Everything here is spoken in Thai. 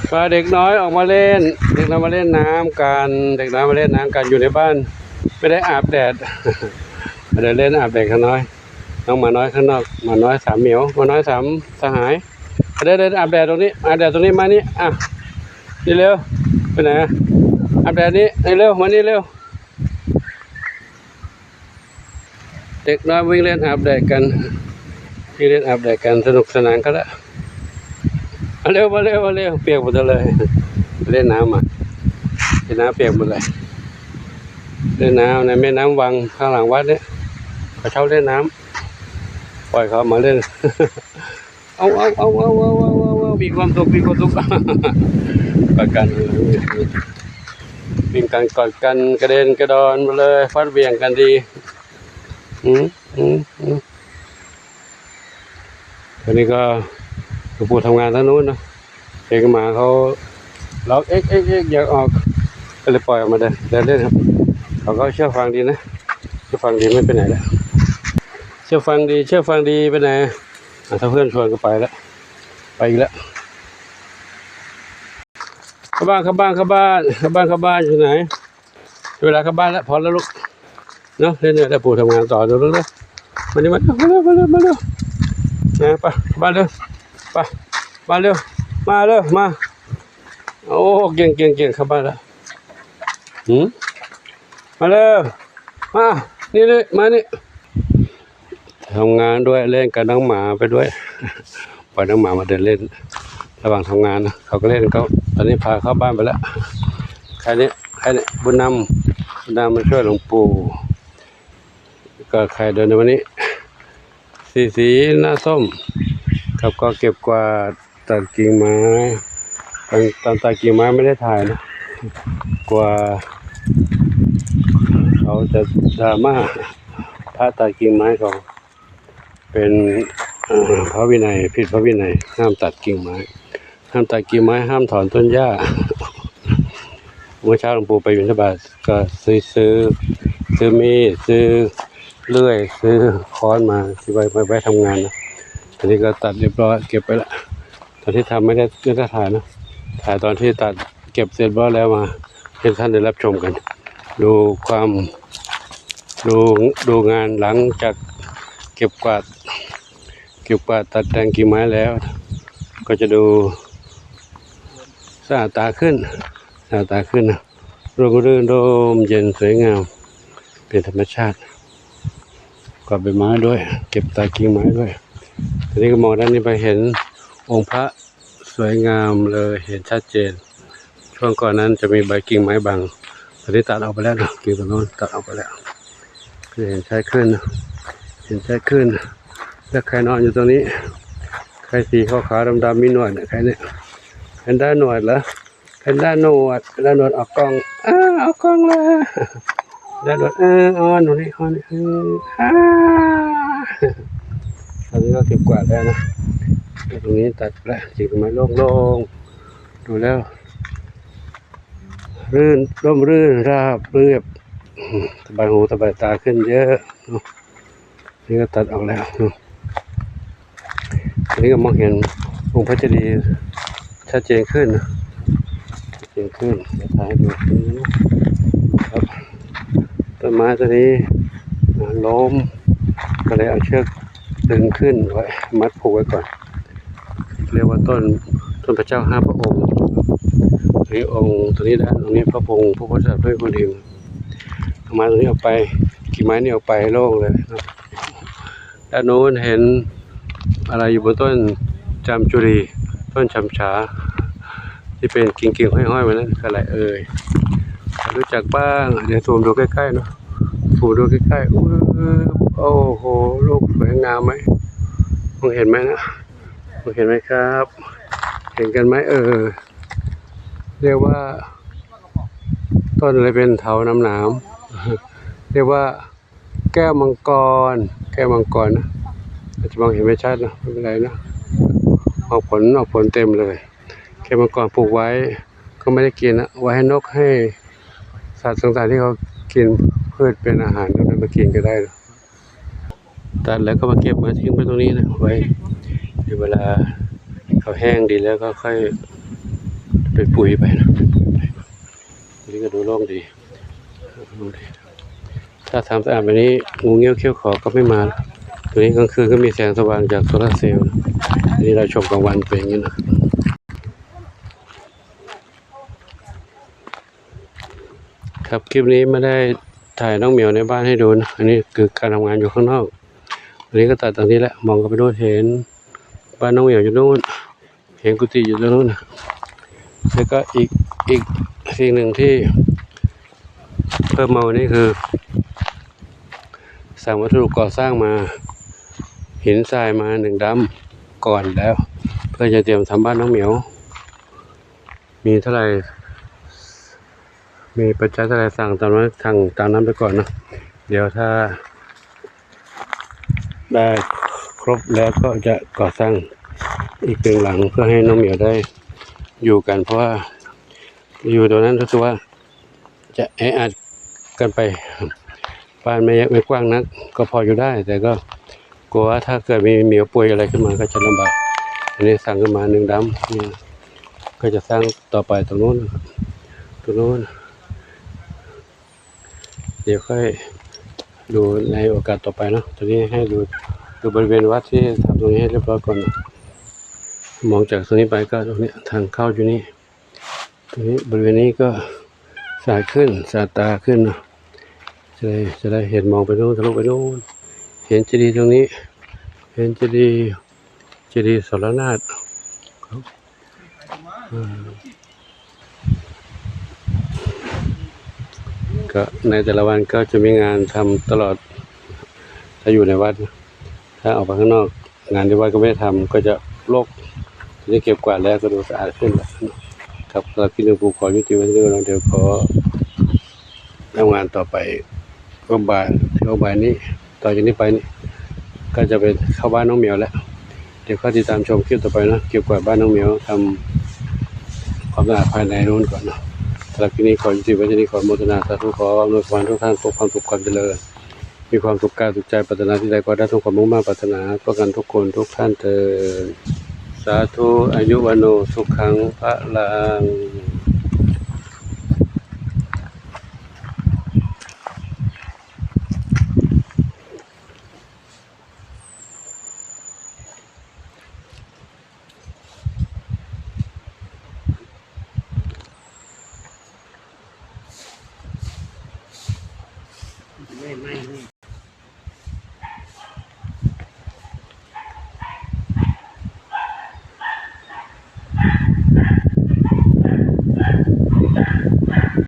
พาเด็กน้อยออกมาเล่นเด็กน้อยมาเล่นน้ำกันเด็กน้อยมาเล่นน้ำกันอยู่ในบ้านไม่ได้อาบแดดมาเดินเล่นอาบแดดข้างน้อยน้องหมาน้อยข้างนอกหมาน้อยสามเหมียวหมาน้อยสามสหายเดินอาบแดดตรงนี้อาบแดดตรงนี้มานี่อ่ะนี่เร็วไปไหนอาบแดดนี้นี่เร็วมานี่เร็วเด็กน้อยวิ่งเล่นอาบแดดกันวิ่งเล่นอาบแดดกันสนุกสนานก็แล้วมาเร็วเปียกหมดเลยเล่นน้ำเล่นน้ำเปียกหมดเลยเล่นน้ำในแม่น้ำวังข้างหลังวัดเนี่ยเขาชอบเล่นน้ำปล่อยเขามาเล่นเอามีความสุขกอดกันวิ่งกันกอดกันกระเด็นกระดอนมาเลยฟัดเวียงกันดีวันนี้ก็หลวงปู่ทำงานทั้งนู้นนะเด็กมาเขาล็อกเอ็กอยากออกก็เลยปล่อยออกมาเดินเล่นครับเขาก็เชื่อฟังดีนะเชื่อฟังดีไม่ไปไหนแล้วเชื่อฟังดีไปไหนถ้าเพื่อนชวนก็ไปแล้วไปอีกแล้วเข้าบ้านอยู่ไหนเวลาเข้าบ้านแล้วพอแล้วลูกเนาะเล่นเนี่ยแต่ปู่ทำงานต่อเดี๋ยวแล้วมาเร็วนะไปบ้านเร็วไปบ้านเร็วมาโอ้เก่งเข้าบ้านแล้วมาเร็วมานี่มานี่ทำงานด้วยเล่นกับน้องหมาไปด้วยปล่อยน้องหมามาเดินเล่นระหว่างทำงานนะเขาก็เล่นเขาตอนนี้พาเข้าบ้านไปแล้วใครเนี่ยบุญนำมาช่วยหลวงปู่ก็ใครเดินในวันนี้สีหน้าส้มกับก็เก็บกวาดตัดกิ่งไม้ตอนตัดกิ่งไม้ไม่ได้ถ่ายนะกว่าเขาจะดราม่าพระตัดกิ่งไม้เขาเป็นพระวินัยผิดพระวินัยห้ามตัดกิ่งไม้ห้ามถอนต้นหญ้าเมื่อเช้าหลวงปู่ไปบิณฑบาตก็ซื้อมีดซื้อเลื่อยซื้อค้อนมาที่ไว้ทำงานนะตอนนี้ก็ตัดเรียบร้อยเก็บไปละตอนที่ทำไม่ได้ถ่ายนะถ่ายตอนที่ตัดเก็บเสร็จแล้วมาให้ท่านได้รับชมกันดูงานหลังจากเก็บกวาดตัดแต่งกิ่งไม้แล้วก็จะดูสะอาดตาขึ้นนะร่มรื่นร่มเย็นสวยงามเป็นธรรมชาติกวาดใบไม้ด้วยเก็บตากิ่งไม้ด้วยทีนี้ก็มองด้านนี้ไปเห็นองค์พระสวยงามเลยเห็นชัดเจนช่วงก่อนนั้นจะมีใบกิ่งไม้บังตอนนี้ตัดออกไปแล้วนะกิ่งตรงโน้นตัดออกไปแล้วเห็นชัดขึ้นแล้วใครนอนอยู่ตรงนี้ใครสีขาวดำมีหนวดใครเนี่ยแพนด้าหนวดเหรอแพนด้าหนวดออกกล้องออกกล้องเลยแพนด้าหนวดหนูนี่ตอนนี้ก็เก็บกวาดแล้วนะตรงนี้ตัดแล้วจิกไม้โล่งๆดูแล้วร่มรื่นราบเรียบสบายหูสบายตาขึ้นเยอะนี่ก็ตัดออกแล้วอันนี้ก็มองเห็นองค์พระเจดีย์ชัดเจนขึ้นเดี๋ยวถ่ายให้ดูครับต้นไม้ตัวนี้ล้มก็เลยเอาเชือกดึงขึ้นไว้มัดผูกไว้ก่อนเรียกว่าต้นพระเจ้าห้าพระองค์นี่องค์ตัวนี้ด้านตรงนี้พระองค์พระพุทธเจ้าด้วยคนเดียวเอามาตรงนี้ออกไปกิ่งไม้นี่ออกไปโล่งเลยด้านโน้นเห็นอะไรอยู่บนต้นจามจุรีต้นชำฉาที่เป็นกิ่งห้อยๆไว้นั้นอะไรรู้จักบ้างเดี๋ยวซูมดูใกล้ๆเนาะโอ้โหลูกสวยงามไหมมองเห็นไหมนะมองเห็นไหมครับเห็นกันไหมเรียกว่าต้นอะไรเป็นเถาน้ำหนามเรียกว่าแก้วมังกรนะอาจจะมองเห็นไม่ชัดนะไม่เป็นไรนะออกผลเต็มเลยแก้วมังกรปลูกไว้ก็ไม่ได้กินนะไว้ให้นกให้สัตว์ต่างๆที่เขากินพืชเป็นอาหารก็มากินก็ได้นะตัดแล้วก็มาเก็บมาทิ้งไว้ตรงนี้นะไว้เวลาเขาแห้งดีแล้วก็ค่อย เป็นปุ๋ยไปนะเป็นปุ๋ยไปอันนี้ก็ดูโล่งดีโล่งดีถ้าทำสะอาดแบบนี้งูเงี้ยวเขี้ยวขอก็ไม่มานะตัวนี้กลางคืนก็มีแสงสว่างจากโซลาร์เซลล์นะอันนี้เราชมกลางวันเป็นอย่างนี้นะครับคลิปนี้ไม่ได้ถ่ายน้องเหมียวในบ้านให้ดูนะอันนี้คือการทำงานอยู่ข้างนอกอันนี้ก็ตัดตรงนี้แหละมองก็ไปดูเห็นบ้านน้องเหมียวอยู่นู้นเห็นกุฏิอยู่ตรงนู้นนะแล้วก็อีกสิ่งหนึ่งที่เพิ่มมาวันนี้คือสั่งวัสดุก่อสร้างมาหินทรายมา1 ดำก่อนแล้วเพื่อจะเตรียมทำบ้านน้องเหมียวมีเท่าไหร่มีปัจจัยเท่าไหร่สั่งตามนั้นไปก่อนนะเดี๋ยวถ้าได้ครบแล้วก็จะก่อสร้างอีก1 หลังเพื่อให้น้องเหมียวได้อยู่กันเพราะว่าอยู่ตรงนั้นรู้สึกว่าจะแออัดกันไปบ้านไม่กว้างนักก็พออยู่ได้แต่ก็กลัวว่าถ้าเกิดมีเหมียวป่วยอะไรขึ้นมาก็จะลำบากอันนี้สั่งขึ้นมา1 ดำนี่ก็จะสร้างต่อไปตรงโน้นนะครับตรงโน้นเดี๋ยวค่อยดูในโอกาสต่อไปเนาะตอนนี้ให้ดูบริเวณวัดที่ทำตรงนี้ให้เรียบร้อยก่อนนะมองจากตรงนี้ไปก็ตรงนี้ทางเข้าอยู่นี่ตรงนี้บริเวณนี้ก็สะอาดขึ้นสะอาดตาขึ้นนะจะได้เห็นมองไปโน้นทะลุไปโน้นเห็นเจดีย์ตรงนี้เห็นเจดีย์สรนาถก็ในแต่ละวันก็จะมีงานทำตลอดถ้าอยู่ในวัดถ้าออกไปข้างนอกงานที่วัดก็ไม่ได้ทำก็จะรกจะเก็บกวาดแล้วก็ดูสะอาดขึ้นแล้วครับเราคิดว่าขอยุติไว้ที่เราเดี๋ยวขอทำงานต่อไปก็บ่ายนี้ต่อจากนี้ไปนี่ก็จะไปเข้าบ้านน้องเหมียวแล้วเดี๋ยวก็ติดตามชมคลิปต่อไปนะเกี่ยวกับบ้านน้องเหมียวทำความสะอาดภายในนู้นก่อนเนาะสำหรับที่นี้ขอยุติไว้ที่นี้ขอโมทนาสาธุขออำนวยพรทุกท่านพบความสุขความเจริญมีความสุขกายสุขใจปรารถนาที่ใดก็ได้ทุกความมุ่งมั่นปรารถนาเพื่อกันทุกคนทุกท่านเถิดสาธุอายุวโนสุขังพระลัง